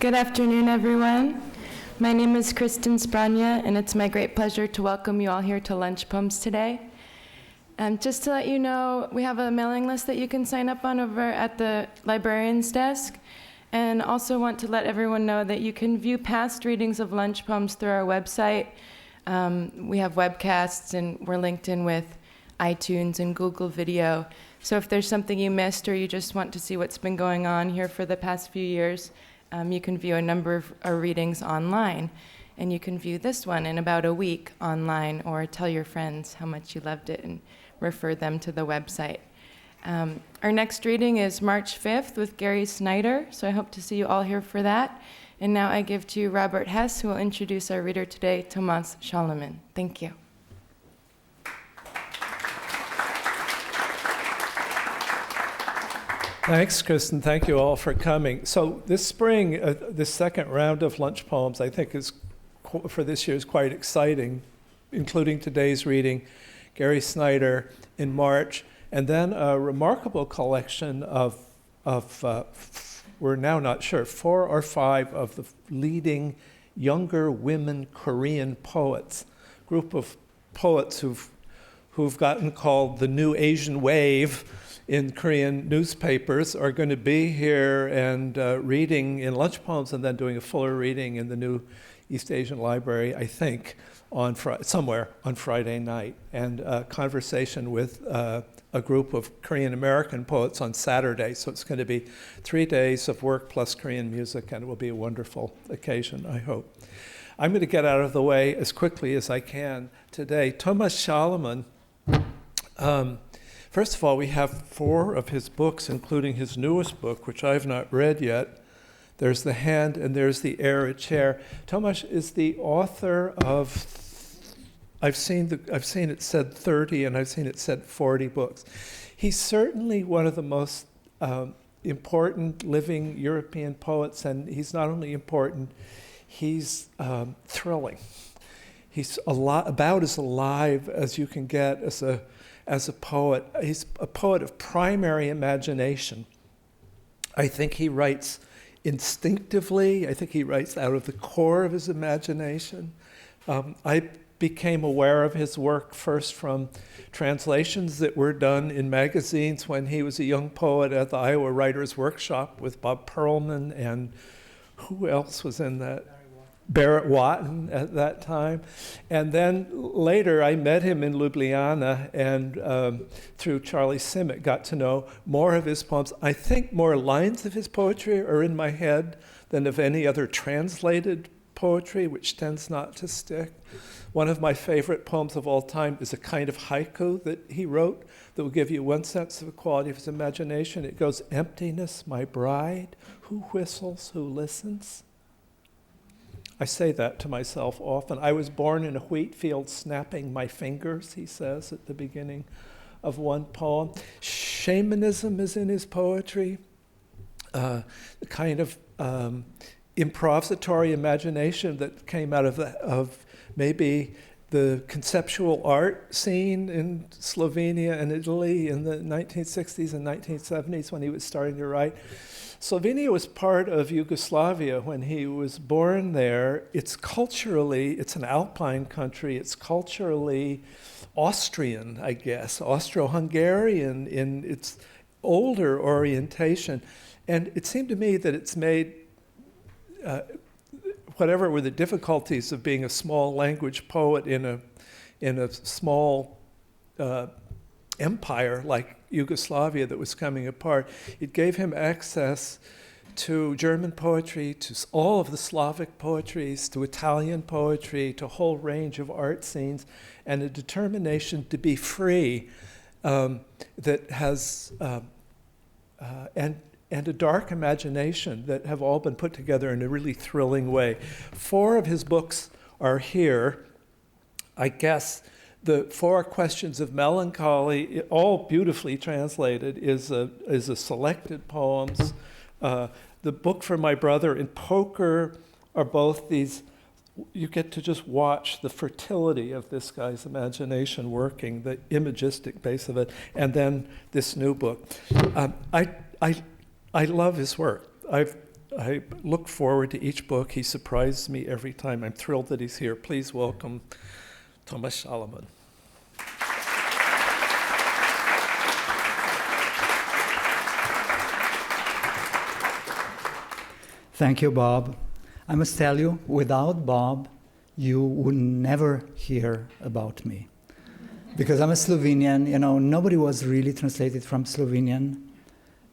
Good afternoon, everyone. My name is Kristen Sprania, and it's my great pleasure to welcome you all here to Lunch Poems today. Just to let you know, we have a mailing list that you can sign up on over at the librarian's desk, and also want to let everyone know that you can view past readings of Lunch Poems through our website. We have webcasts, and we're linked in with iTunes and Google Video. So if there's something you missed or you just want to see what's been going on here for the past few years, you can view a number of our readings online. And you can view this one in about a week online, or tell your friends how much you loved it and refer them to the website. Our next reading is March 5th with Gary Snyder, so I hope to see you all here for that. And now I give to Robert Hess, who will introduce our reader today, Tomaz Salamun. Thank you. Thanks, Kristen. Thank you all for coming. So this spring, this second round of lunch poems, I think is for this year is quite exciting, including today's reading, Gary Snyder in March, and then a remarkable collection of we're now not sure, 4 or 5 of the leading younger women Korean poets, group of poets who've gotten called the New Asian Wave in Korean newspapers, are going to be here and reading in lunch poems and then doing a fuller reading in the new East Asian Library, I think, on somewhere on Friday night, and a conversation with a group of Korean American poets on Saturday. So it's going to be 3 days of work plus Korean music, and it will be a wonderful occasion, I hope. I'm going to get out of the way as quickly as I can today. Tomaz Salamun, first of all, we have 4 of his books, including his newest book, which I've not read yet. There's The Hand and there's The Arid Chair. Tomaz is the author of, I've seen it said 30 and I've seen it said 40 books. He's certainly one of the most important living European poets, and he's not only important, he's thrilling. He's about as alive as you can get as a poet. He's a poet of primary imagination. I think he writes instinctively. I think he writes out of the core of his imagination. I became aware of his work first from translations that were done in magazines when he was a young poet at the Iowa Writers' Workshop with Bob Perlman, and who else was in that? Barrett Watton at that time. And then later I met him in Ljubljana, and through Charlie Simic got to know more of his poems. I think more lines of his poetry are in my head than of any other translated poetry, which tends not to stick. One of my favorite poems of all time is a kind of haiku that he wrote that will give you one sense of the quality of his imagination. It goes, "Emptiness, my bride, who whistles, who listens?" I say that to myself often. I was born in a wheat field snapping my fingers, he says at the beginning of one poem. Shamanism is in his poetry, the kind of improvisatory imagination that came out of maybe the conceptual art scene in Slovenia and Italy in the 1960s and 1970s when he was starting to write. Slovenia was part of Yugoslavia when he was born there. It's an Alpine country. It's culturally Austrian, I guess, Austro-Hungarian in its older orientation. And it seemed to me that it's made, whatever were the difficulties of being a small language poet in a small empire like Yugoslavia that was coming apart, it gave him access to German poetry, to all of the Slavic poetries, to Italian poetry, to a whole range of art scenes, and a determination to be free that has, and a dark imagination that have all been put together in a really thrilling way. 4 of his books are here. I guess the 4 Questions of Melancholy, all beautifully translated, is a selected poems. The book for my brother and Poker are both these. You get to just watch the fertility of this guy's imagination working, the imagistic base of it, and then this new book. I love his work. I look forward to each book. He surprises me every time. I'm thrilled that he's here. Please welcome Tomaz Salamun. Thank you, Bob. I must tell you, without Bob, you would never hear about me. Because I'm a Slovenian, nobody was really translated from Slovenian,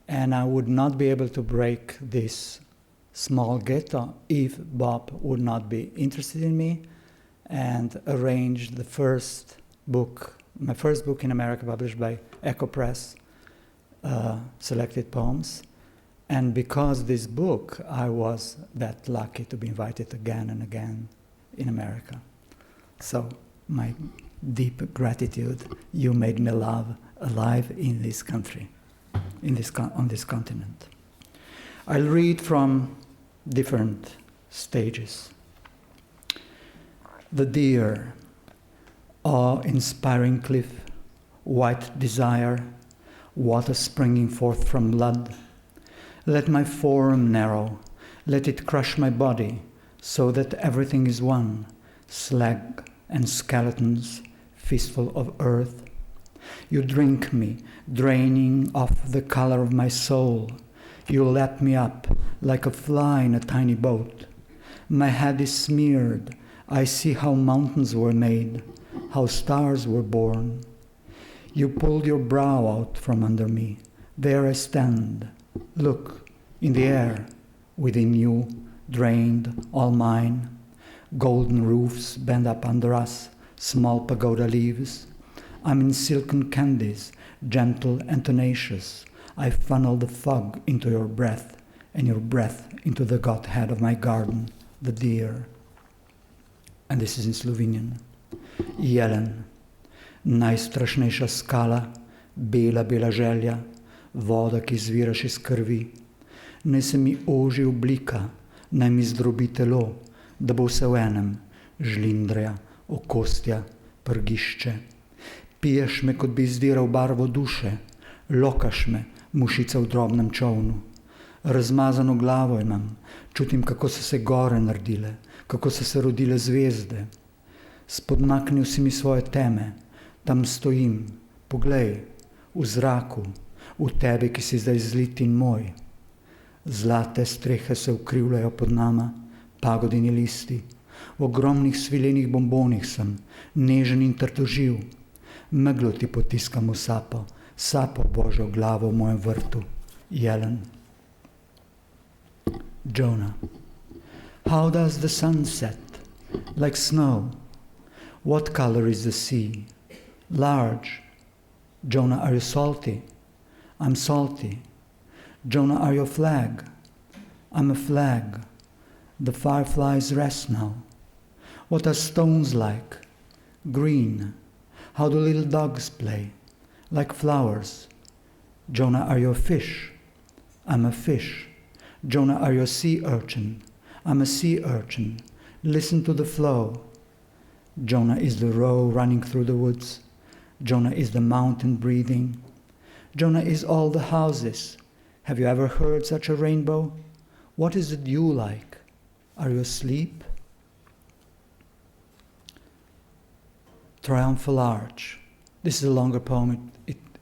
and I would not be able to break this small ghetto if Bob would not be interested in me and arrange the first book, my first book in America published by Echo Press, Selected Poems. And because this book, I was that lucky to be invited again and again in America. So my deep gratitude, you made me alive in this country, on this continent. I'll read from different stages. The deer, awe-inspiring cliff, white desire, water springing forth from blood. Let my form narrow, let it crush my body, so that everything is one, slag and skeletons, fistful of earth. You drink me, draining off the color of my soul. You lap me up like a fly in a tiny boat. My head is smeared. I see how mountains were made, how stars were born. You pulled your brow out from under me. There I stand. Look, in the air, within you, drained, all mine. Golden roofs bend up under us, small pagoda leaves. I'm in silken candies, gentle and tenacious. I funnel the fog into your breath, and your breath into the godhead of my garden, the deer. And this is in Slovenian. Jelen, najstrašnejša skala, bela, bela želja, voda, ki izviraš iz krvi. Naj se mi oži oblika, naj mi zdrobi telo, da bo vse v enem, žlindreja, okostja, prgišče. Piješ me, kot bi izdiral barvo duše, lokaš me, mušica v drobnem čovnu. Razmazano glavo imam, čutim, kako so se gore naredile, kako so se rodile zvezde. Spodmaknil si mi svoje teme, tam stojim, poglej, v zraku, v tebi, ki si zdaj zlit in moj. Zlate strehe se ukrivljajo pod nama, pagodini listi. V ogromnih svilenih bombonih sem, nežen in trdoživ. Meglo ti potiskam v sapo, sapo Božjo glavo v mojem vrtu. Jelen. Jonah. How does the sun set? Like snow. What color is the sea? Large. Jonah, are you salty? I'm salty. Jonah, are you a flag? I'm a flag. The fireflies rest now. What are stones like? Green. How do little dogs play? Like flowers. Jonah, are you a fish? I'm a fish. Jonah, are you a sea urchin? I'm a sea urchin. Listen to the flow. Jonah is the roe running through the woods. Jonah is the mountain breathing. Jonah is all the houses. Have you ever heard such a rainbow? What is the dew like? Are you asleep? Triumphal Arch. This is a longer poem.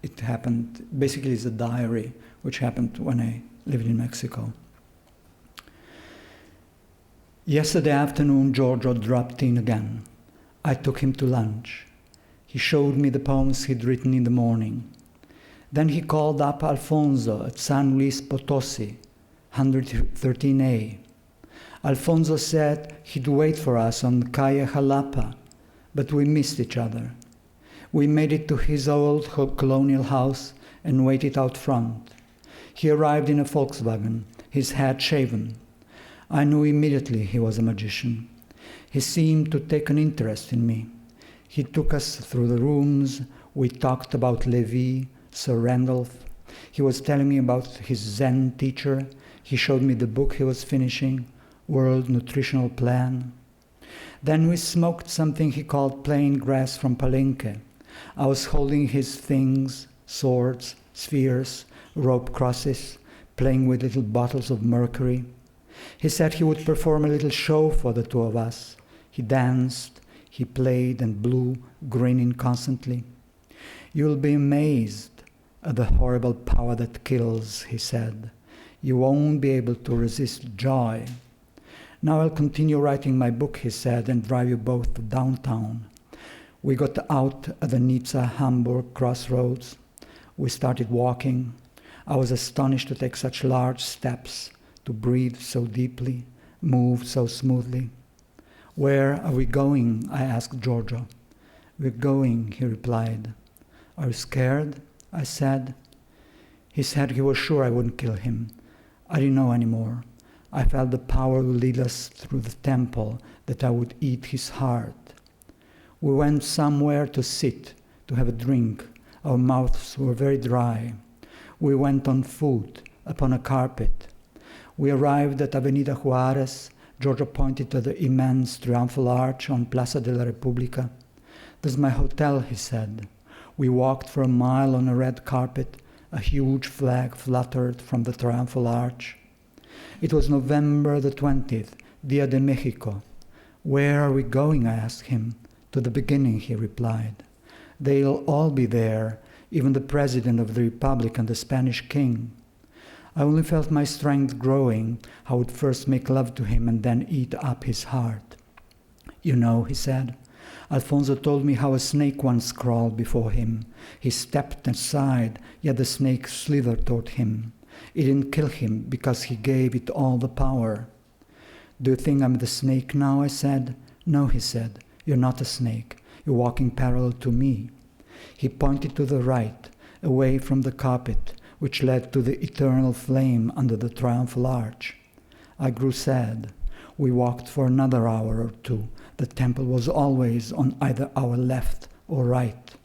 It happened, basically it's a diary, which happened when I lived in Mexico. Yesterday afternoon, Giorgio dropped in again. I took him to lunch. He showed me the poems he'd written in the morning. Then he called up Alfonso at San Luis Potosi, 113A. Alfonso said he'd wait for us on Calle Jalapa, but we missed each other. We made it to his old colonial house and waited out front. He arrived in a Volkswagen, his head shaven. I knew immediately he was a magician. He seemed to take an interest in me. He took us through the rooms. We talked about Levi, Sir Randolph. He was telling me about his Zen teacher. He showed me the book he was finishing, World Nutritional Plan. Then we smoked something he called plain grass from Palenque. I was holding his things, swords, spheres, rope crosses, playing with little bottles of mercury. He said he would perform a little show for the two of us. He danced, he played and blew, grinning constantly. "You'll be amazed at the horrible power that kills," he said. "You won't be able to resist joy." "Now I'll continue writing my book," he said, "and drive you both to downtown." We got out at the Nizza-Hamburg crossroads. We started walking. I was astonished to take such large steps, to breathe so deeply, move so smoothly. "Where are we going?" I asked Giorgio. "We're going," he replied. "Are you scared?" I said. He said he was sure I wouldn't kill him. I didn't know anymore. I felt the power would lead us through the temple, that I would eat his heart. We went somewhere to sit, to have a drink. Our mouths were very dry. We went on foot, upon a carpet. We arrived at Avenida Juarez. Giorgio pointed to the immense triumphal arch on Plaza de la República. "This is my hotel," he said. We walked for a mile on a red carpet. A huge flag fluttered from the triumphal arch. It was November the 20th, Dia de Mexico. "Where are we going?" I asked him. "To the beginning," he replied. "They'll all be there, even the President of the Republic and the Spanish King." I only felt my strength growing. I would first make love to him and then eat up his heart. "You know," he said, "Alfonso told me how a snake once crawled before him. He stepped aside, yet the snake slithered toward him. It didn't kill him because he gave it all the power." "Do you think I'm the snake now?" I said. "No," he said, "you're not a snake. You're walking parallel to me." He pointed to the right, away from the carpet, which led to the eternal flame under the triumphal arch. I grew sad. We walked for another hour or two. The temple was always on either our left or right.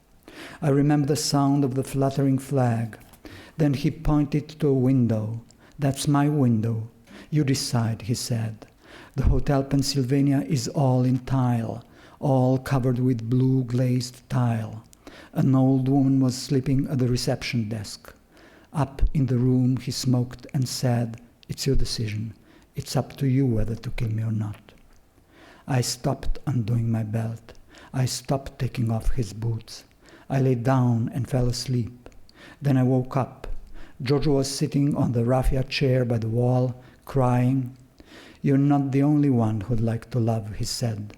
I remember the sound of the fluttering flag. Then he pointed to a window. "That's my window. You decide," he said. "The Hotel Pennsylvania is all in tile, all covered with blue glazed tile. An old woman was sleeping at the reception desk. Up in the room he smoked and said, 'It's your decision. It's up to you whether to kill me or not.' I stopped undoing my belt. I stopped taking off his boots. I lay down and fell asleep. Then I woke up. Giorgio was sitting on the raffia chair by the wall, crying. 'You're not the only one who'd like to love,' he said.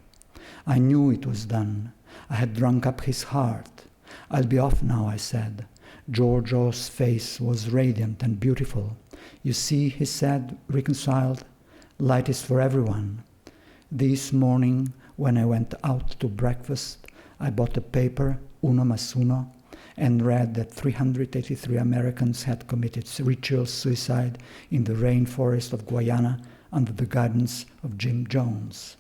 I knew it was done. I had drunk up his heart. 'I'll be off now,' I said. Giorgio's face was radiant and beautiful. 'You see,' he said, reconciled, 'light is for everyone.' This morning, when I went out to breakfast, I bought a paper, Uno mas Uno, and read that 383 Americans had committed ritual suicide in the rainforest of Guyana under the guidance of Jim Jones.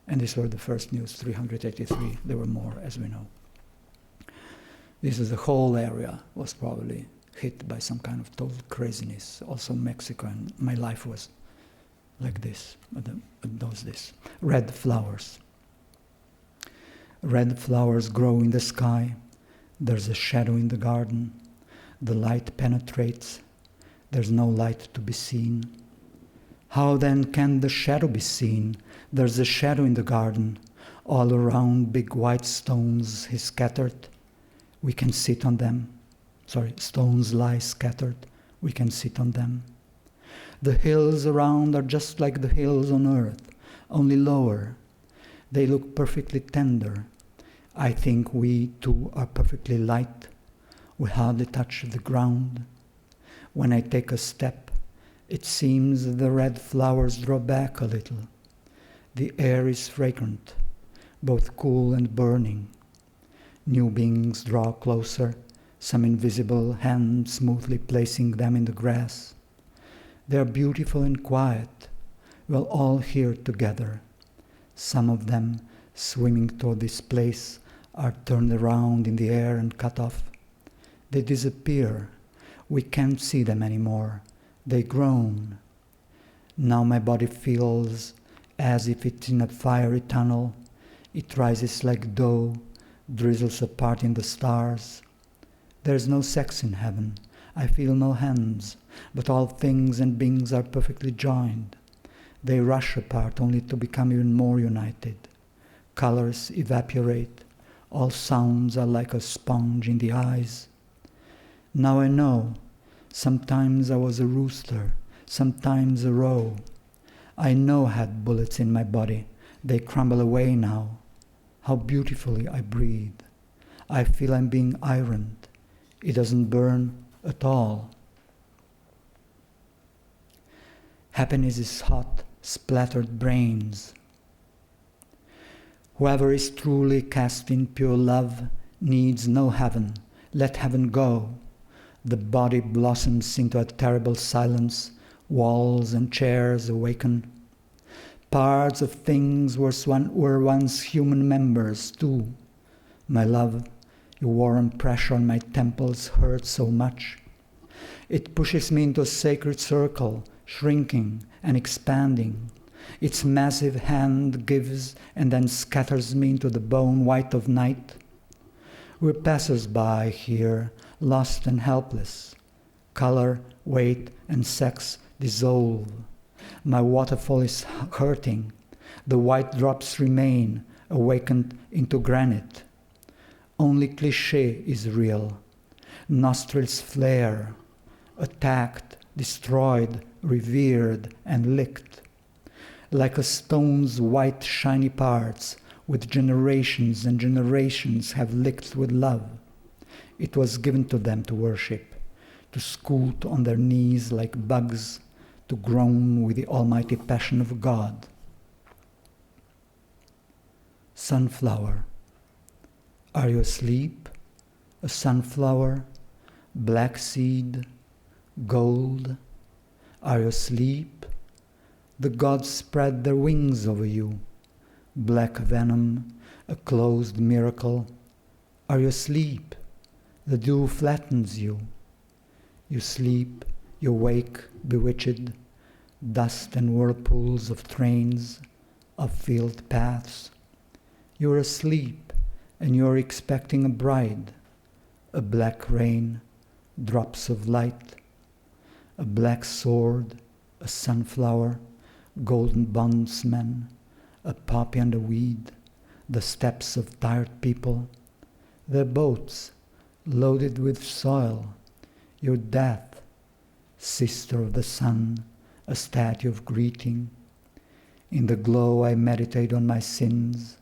And these were the first news, 383. There were more, as we know. This is the whole area was probably hit by some kind of total craziness. Also Mexico, and my life was like this, those days. Red flowers. Red flowers grow in the sky. There's a shadow in the garden. The light penetrates. There's no light to be seen. How then can the shadow be seen? There's a shadow in the garden. All around big white stones he scattered. We can sit on them. Stones lie scattered. We can sit on them. The hills around are just like the hills on earth, only lower. They look perfectly tender. I think we too are perfectly light. We hardly touch the ground. When I take a step, it seems the red flowers draw back a little. The air is fragrant, both cool and burning. New beings draw closer, some invisible hand smoothly placing them in the grass. They are beautiful and quiet. We're all here together. Some of them, swimming toward this place, are turned around in the air and cut off. They disappear. We can't see them anymore. They groan. Now my body feels as if it's in a fiery tunnel. It rises like dough, drizzles apart in the stars. There's no sex in heaven. I feel no hands, but all things and beings are perfectly joined. They rush apart only to become even more united. Colors evaporate. All sounds are like a sponge in the eyes. Now I know. Sometimes I was a rooster, sometimes a roe. I know I had bullets in my body. They crumble away now. How beautifully I breathe. I feel I'm being ironed. It doesn't burn at all. Happiness is hot, splattered brains. Whoever is truly cast in pure love needs no heaven. Let heaven go. The body blossoms into a terrible silence. Walls and chairs awaken. Parts of things were once human members too. My love, your warm pressure on my temples hurts so much. It pushes me into a sacred circle, shrinking and expanding. Its massive hand gives and then scatters me into the bone white of night. We're passers-by here, lost and helpless. Color, weight, and sex dissolve. My waterfall is hurting. The white drops remain, awakened into granite. Only cliché is real. Nostrils flare, attacked, destroyed, revered, and licked. Like a stone's white shiny parts, which generations and generations have licked with love. It was given to them to worship, to scoot on their knees like bugs, to groan with the almighty passion of God. Sunflower. Are you asleep? A sunflower, black seed, gold. Are you asleep? The gods spread their wings over you. Black venom, a closed miracle. Are you asleep? The dew flattens you. You sleep, you wake, bewitched. Dust and whirlpools of trains, of field paths. You're asleep, and you're expecting a bride. A black rain, drops of light. A black sword, a sunflower, golden bondsman, a poppy and a weed, the steps of tired people, their boats loaded with soil, your death, sister of the sun, a statue of greeting. In the glow I meditate on my sins,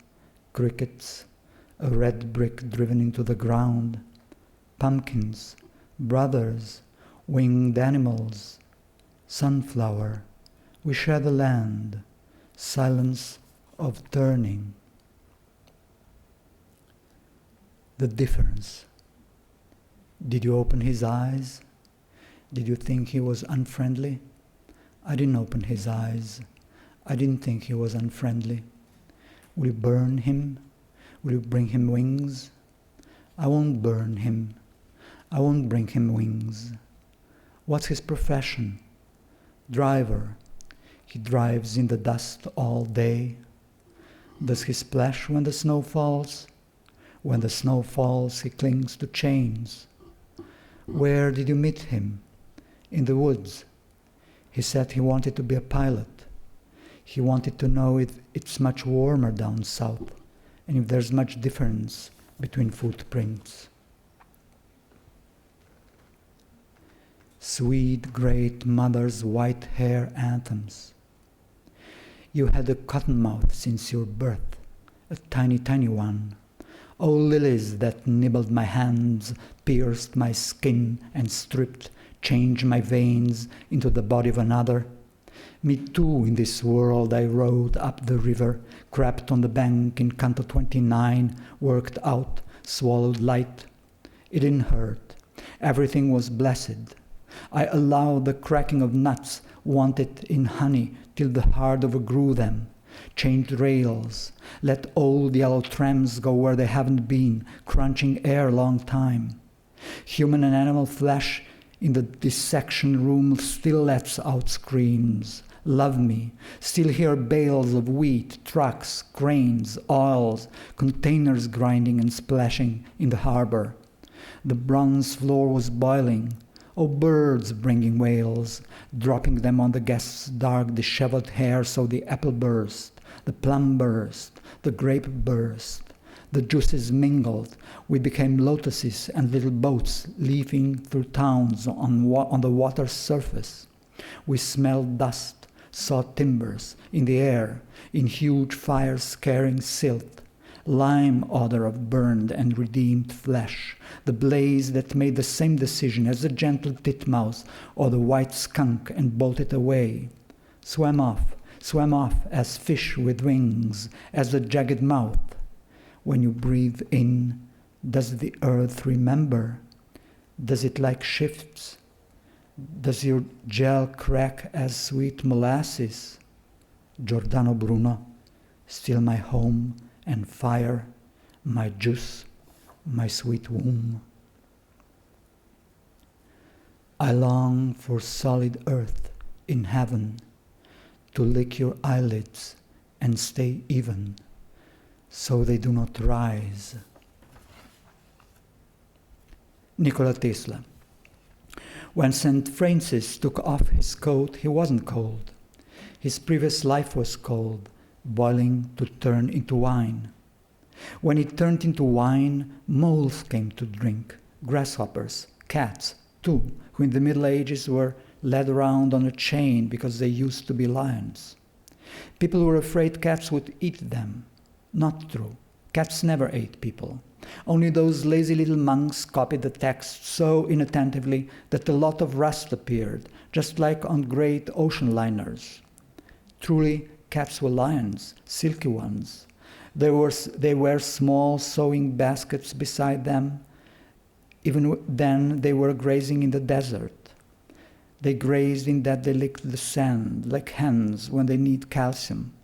crickets, a red brick driven into the ground, pumpkins, brothers, winged animals, sunflower, we share the land, silence of turning. The difference. Did you open his eyes? Did you think he was unfriendly? I didn't open his eyes. I didn't think he was unfriendly. Will you burn him? Will you bring him wings? I won't burn him. I won't bring him wings. What's his profession? Driver. He drives in the dust all day. Does he splash when the snow falls? When the snow falls, he clings to chains. Where did you meet him? In the woods. He said he wanted to be a pilot. He wanted to know if it's much warmer down south and if there's much difference between footprints. Sweet great mother's white hair anthems. You had a cottonmouth since your birth, a tiny, tiny one. Oh, lilies that nibbled my hands, pierced my skin and stripped, changed my veins into the body of another. Me too in this world I rode up the river, crept on the bank in Canto 29, worked out, swallowed light. It didn't hurt. Everything was blessed. I allowed the cracking of nuts, wanted in honey, till the heart overgrew them. Changed rails, let old yellow trams go where they haven't been, crunching air long time. Human and animal flesh in the dissection room still lets out screams. Love me, still hear bales of wheat, trucks, grains, oils, containers grinding and splashing in the harbor. The bronze floor was boiling. O birds bringing wails, dropping them on the guest's dark disheveled hair, so the apple burst, the plum burst, the grape burst. The juices mingled. We became lotuses and little boats leaping through towns on the water's surface. We smelled dust, saw timbers in the air, in huge fires carrying silt, lime odor of burned and redeemed flesh, the blaze that made the same decision as the gentle titmouse or the white skunk and bolted away, swam off as fish with wings, as the jagged mouth. When you breathe in, does the earth remember? Does it like shifts? Does your gel crack as sweet molasses? Giordano Bruno, still my home and fire, my juice, my sweet womb. I long for solid earth in heaven, to lick your eyelids and stay even, so they do not rise. Nikola Tesla. When St. Francis took off his coat, he wasn't cold. His previous life was cold, boiling to turn into wine. When it turned into wine, moles came to drink, grasshoppers, cats, too, who in the Middle Ages were led around on a chain because they used to be lions. People were afraid cats would eat them. Not true. Cats never ate people. Only those lazy little monks copied the text so inattentively that a lot of rust appeared, just like on great ocean liners. Truly, cats were lions, silky ones. There were small sewing baskets beside them. Even then, they were grazing in the desert. They grazed in that they licked the sand, like hens when they need calcium.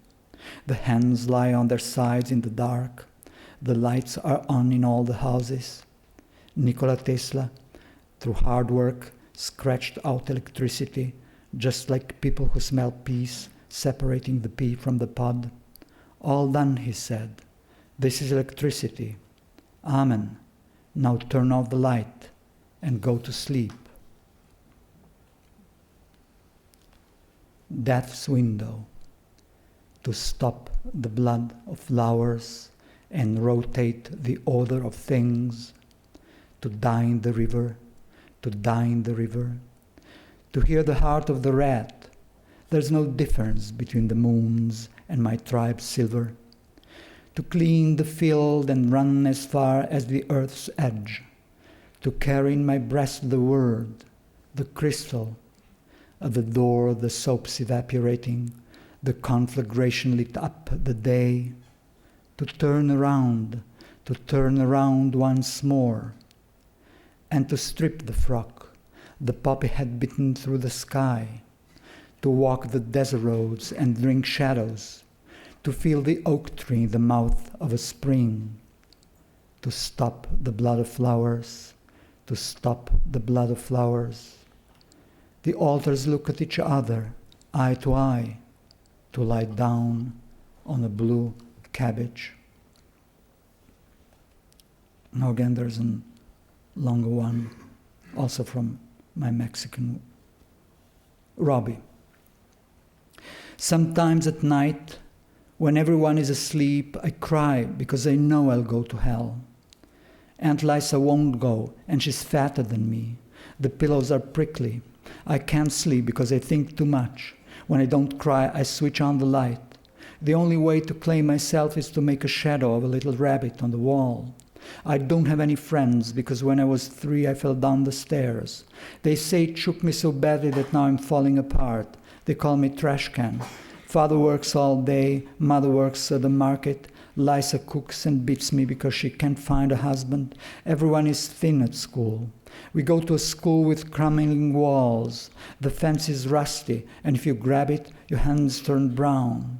The hens lie on their sides in the dark. The lights are on in all the houses. Nikola Tesla, through hard work, scratched out electricity, just like people who smell peas, separating the pea from the pod. All done, he said. This is electricity. Amen. Now turn off the light and go to sleep. Death's window. To stop the blood of flowers and rotate the odor of things, to die in the river, to die in the river, to hear the heart of the rat. There's no difference between the moons and my tribe's silver, to clean the field and run as far as the earth's edge, to carry in my breast the word, the crystal, at the door the soap's evaporating, the conflagration lit up the day, to turn around once more, and to strip the frock the poppy had bitten through the sky, to walk the desert roads and drink shadows, to feel the oak tree in the mouth of a spring, to stop the blood of flowers, to stop the blood of flowers. The altars look at each other, eye to eye, to lie down on a blue cabbage. Now again, there's a longer one, also from my Mexican Robby. Sometimes at night, when everyone is asleep, I cry because I know I'll go to hell. Aunt Lisa won't go, and she's fatter than me. The pillows are prickly. I can't sleep because I think too much. When I don't cry, I switch on the light. The only way to claim myself is to make a shadow of a little rabbit on the wall. I don't have any friends because when I was 3, I fell down the stairs. They say it shook me so badly that now I'm falling apart. They call me trash can. Father works all day, mother works at the market. Lisa cooks and beats me because she can't find a husband. Everyone is thin at school. We go to a school with crumbling walls. The fence is rusty, and if you grab it, your hands turn brown.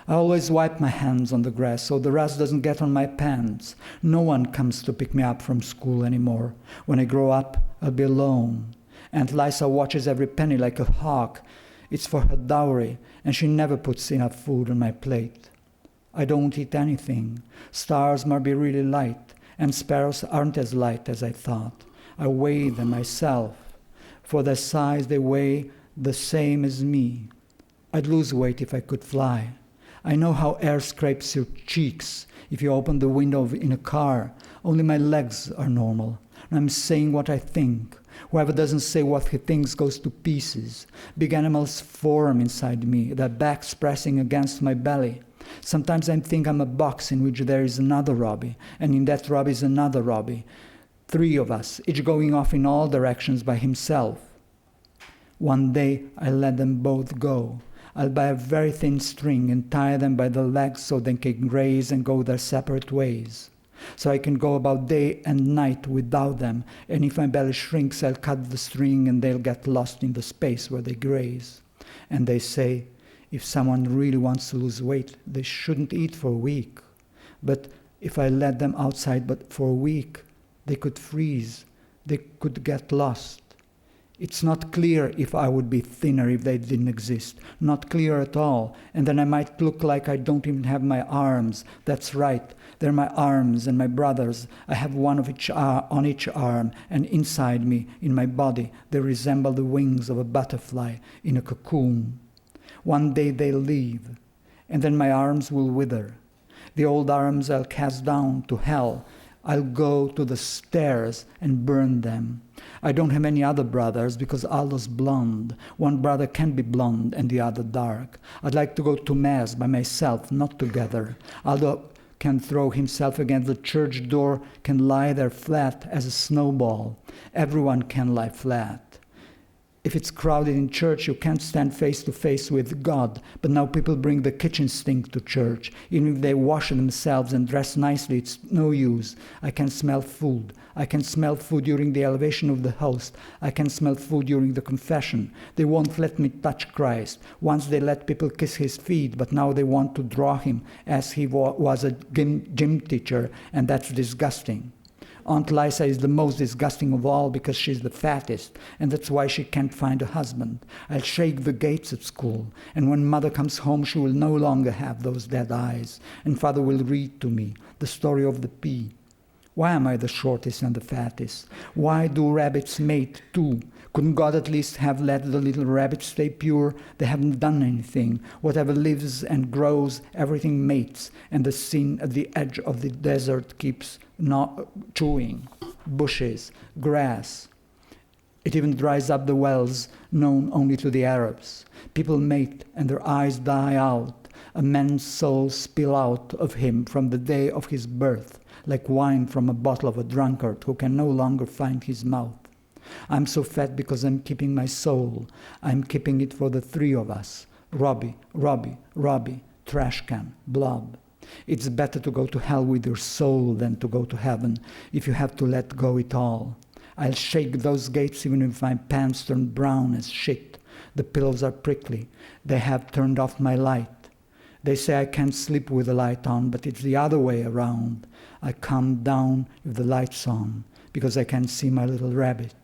I always wipe my hands on the grass so the rust doesn't get on my pants. No one comes to pick me up from school anymore. When I grow up, I'll be alone. Aunt Lisa watches every penny like a hawk. It's for her dowry, and she never puts enough food on my plate. I don't eat anything. Stars must be really light, and sparrows aren't as light as I thought. I weigh them myself. For their size they weigh the same as me. I'd lose weight if I could fly. I know how air scrapes your cheeks if you open the window in a car. Only my legs are normal. I'm saying what I think. Whoever doesn't say what he thinks goes to pieces. Big animals form inside me, their backs pressing against my belly. Sometimes I think I'm a box in which there is another Robby, and in that Robby is another Robby. 3 of us, each going off in all directions by himself. One day I let them both go. I'll buy a very thin string and tie them by the legs so they can graze and go their separate ways. So I can go about day and night without them, and if my belly shrinks, I'll cut the string and they'll get lost in the space where they graze. And they say, if someone really wants to lose weight, they shouldn't eat for a week. But if I let them outside but for a week, they could freeze, they could get lost. It's not clear if I would be thinner if they didn't exist. Not clear at all. And then I might look like I don't even have my arms. That's right. They're my arms and my brothers. I have one of each on each arm, and inside me, in my body, they resemble the wings of a butterfly in a cocoon. One day they'll leave, and then my arms will wither. The old arms I'll cast down to hell. I'll go to the stairs and burn them. I don't have any other brothers because Aldo's blonde. One brother can be blonde and the other dark. I'd like to go to Mass by myself, not together. Aldo can throw himself against the church door, can lie there flat as a snowball. Everyone can lie flat. If it's crowded in church, you can't stand face to face with God. But now people bring the kitchen sink to church. Even if they wash themselves and dress nicely, it's no use. I can smell food. I can smell food during the elevation of the host. I can smell food during the confession. They won't let me touch Christ. Once they let people kiss his feet, but now they want to draw him as he was a gym teacher, and that's disgusting. Aunt Lisa is the most disgusting of all because she's the fattest, and that's why she can't find a husband. I'll shake the gates at school, and when Mother comes home, she will no longer have those dead eyes, and Father will read to me the story of the pea. Why am I the shortest and the fattest? Why do rabbits mate too? Couldn't God at least have let the little rabbits stay pure? They haven't done anything. Whatever lives and grows, everything mates, and the sin at the edge of the desert keeps not chewing. Bushes, grass. It even dries up the wells known only to the Arabs. People mate and their eyes die out. A man's soul spill out of him from the day of his birth, like wine from a bottle of a drunkard who can no longer find his mouth. I'm so fat because I'm keeping my soul. I'm keeping it for the 3 of us. Robby, Robby, Robby, trash can, blob. It's better to go to hell with your soul than to go to heaven if you have to let go it all. I'll shake those gates even if my pants turn brown as shit. The pillows are prickly. They have turned off my light. They say I can't sleep with the light on, but it's the other way around. I calm down if the light's on because I can't see my little rabbit.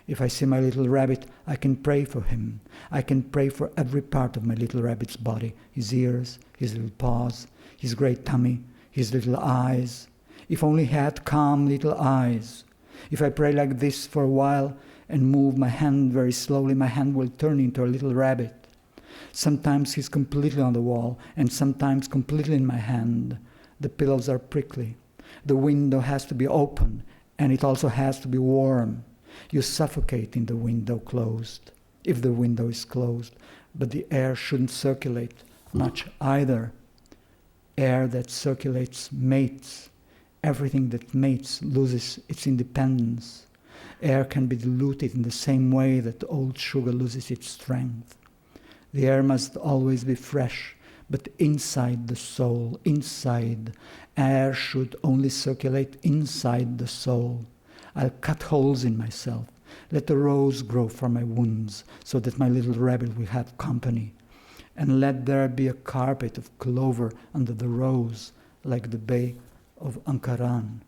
If I see my little rabbit, I can pray for him. I can pray for every part of my little rabbit's body, his ears, his little paws, his great tummy, his little eyes. If only he had calm little eyes. If I pray like this for a while and move my hand very slowly, my hand will turn into a little rabbit. Sometimes he's completely on the wall, and sometimes completely in my hand. The pillows are prickly. The window has to be open, and it also has to be warm. You suffocate in the window closed, if the window is closed, but the air shouldn't circulate much either. Air that circulates mates. Everything that mates loses its independence. Air can be diluted in the same way that old sugar loses its strength. The air must always be fresh, but inside the soul, inside. Air should only circulate inside the soul. I'll cut holes in myself. Let a rose grow for my wounds, so that my little rabbit will have company. And let there be a carpet of clover under the rose, like the bay of Ankaran.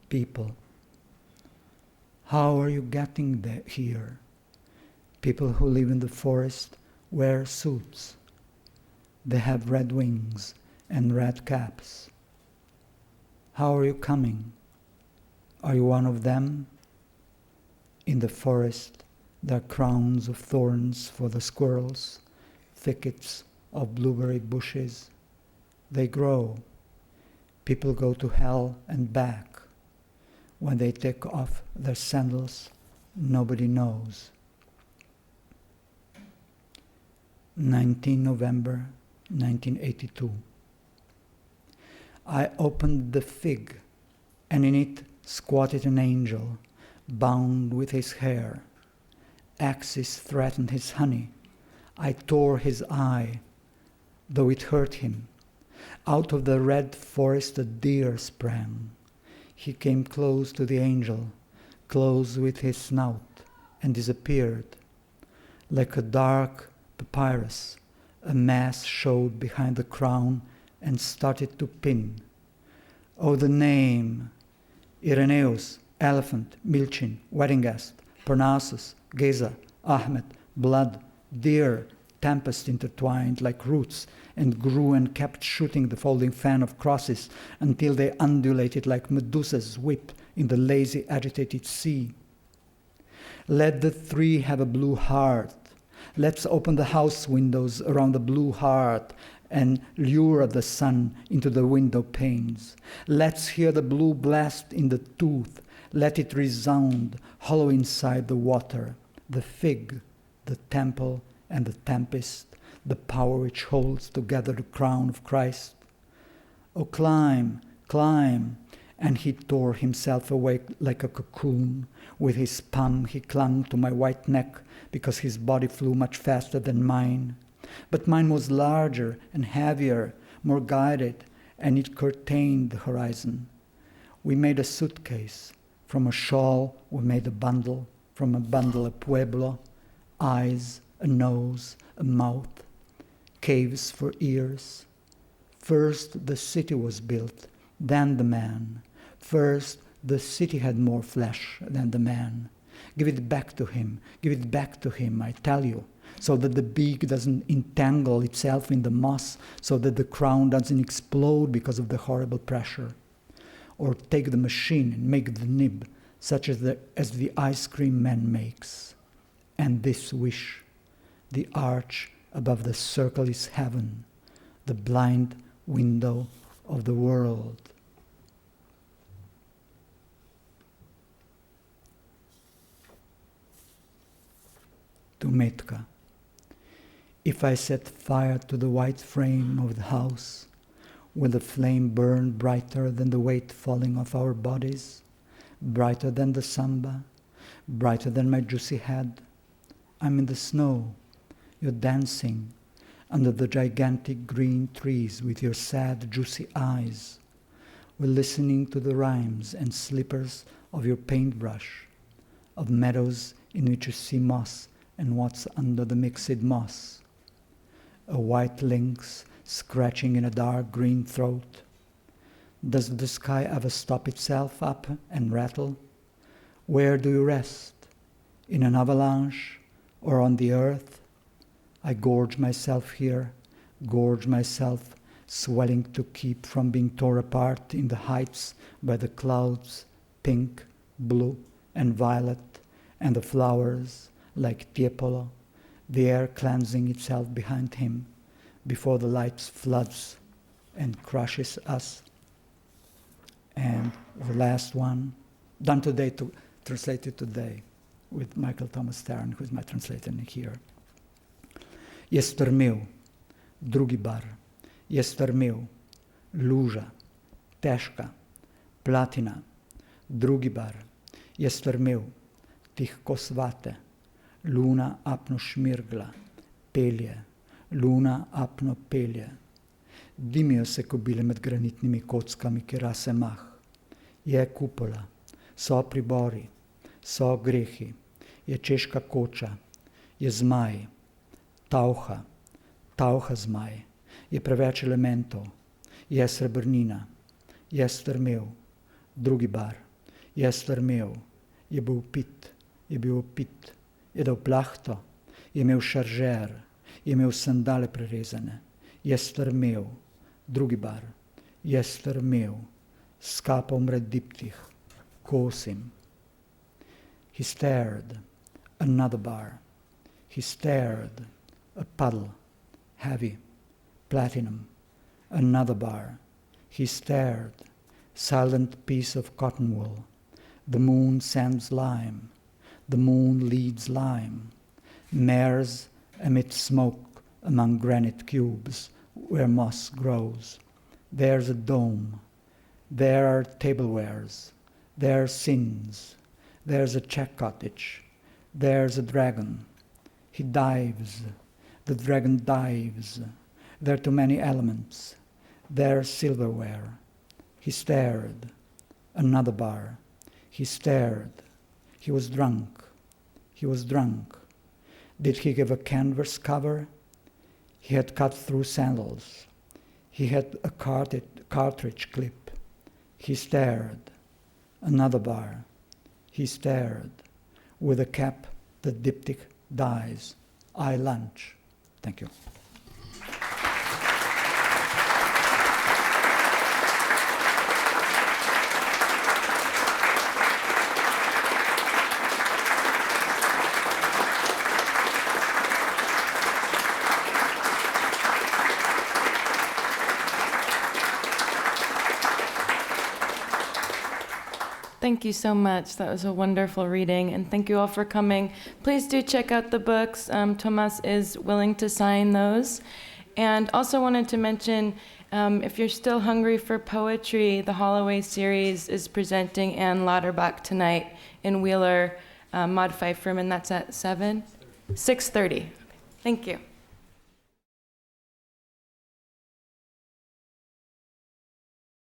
People, how are you getting here? People who live in the forest wear suits. They have red wings and red caps. How are you coming? Are you one of them? In the forest, there are crowns of thorns for the squirrels, thickets of blueberry bushes. They grow. People go to hell and back. When they take off their sandals, nobody knows. 19 November 1982. I opened the fig, and in it squatted an angel, bound with his hair. Axes threatened his honey. I tore his eye, though it hurt him. Out of the red forest a deer sprang. He came close to the angel, close with his snout, and disappeared. Like a dark papyrus, a mass showed behind the crown and started to pin. Oh, the name! Irenaeus, elephant, Milchin, wedding guest, Parnassus, Geza, Ahmed, blood, deer, tempest intertwined like roots, and grew and kept shooting the folding fan of crosses until they undulated like Medusa's whip in the lazy, agitated sea. Let the three have a blue heart. Let's open the house windows around the blue heart and lure the sun into the window panes. Let's hear the blue blast in the tooth. Let it resound, hollow inside the water, the fig, the temple, and the tempest, the power which holds together the crown of Christ. Oh, climb, climb. And he tore himself awake like a cocoon. With his palm he clung to my white neck because his body flew much faster than mine. But mine was larger and heavier, more guided, and it curtained the horizon. We made a suitcase. From a shawl we made a bundle. From a bundle a pueblo, eyes, a nose, a mouth, caves for ears. First the city was built, then the man. First the city had more flesh than the man. Give it back to him, I tell you, so that the beak doesn't entangle itself in the moss, so that the crown doesn't explode because of the horrible pressure. Or take the machine and make the nib, such as the ice cream man makes. And this wish, the arch above the circle is heaven, the blind window of the world. To Metka. If I set fire to the white frame of the house, will the flame burn brighter than the weight falling off our bodies, brighter than the samba, brighter than my juicy head? I'm in the snow, you're dancing under the gigantic green trees with your sad, juicy eyes. We're listening to the rhymes and slippers of your paintbrush, of meadows in which you see moss and what's under the mixed moss. A white lynx scratching in a dark green throat. Does the sky ever stop itself up and rattle? Where do you rest? In an avalanche or on the earth? I gorge myself here, gorge myself, swelling to keep from being torn apart in the heights by the clouds, pink, blue, and violet, and the flowers, like Tiepolo, the air cleansing itself behind him before the light floods and crushes us. And the last one, done today, translated today, with Michael Thomas Stern, who is my translator here. Je strmel, drugi bar, je strmel, luža, težka, platina, drugi bar, je strmel, tihko svate, luna apno šmirgla, pelje, luna apno pelje. Dimijo se kobile med granitnimi kockami, ki rase mah. Je kupola, so pribori, so grehi, je češka koča, je zmaj, tauha, tauha zmaj, je preveč elementov, je srebrnina, je strmel, drugi bar, je strmel, je bil pit, je bil opit, je dal plahto, je imel šaržer, je imel sandale prerezane, je strmel, drugi bar, je strmel, skapal mred diptih, kosim. He stared. Another bar. He stared. A puddle. Heavy. Platinum. Another bar. He stared. Silent piece of cotton wool. The moon sends lime. The moon leads lime. Mares emit smoke among granite cubes where moss grows. There's a dome. There are tablewares. There are sins. There's a Czech cottage. There's a dragon. He dives. The dragon dives. There are too many elements. There's silverware. He stared. Another bar. He stared. He was drunk. He was drunk. Did he give a canvas cover? He had cut through sandals. He had a cartridge clip. He stared. Another bar. He stared. With a cap, the diptych dies. I lunch. Thank you. Thank you so much. That was a wonderful reading, and thank you all for coming. Please do check out the books. Thomas is willing to sign those. And also wanted to mention, if you're still hungry for poetry, the Holloway series is presenting Anne Lauterbach tonight in Wheeler Mod 5 Room, and that's at 6:30. Thank you.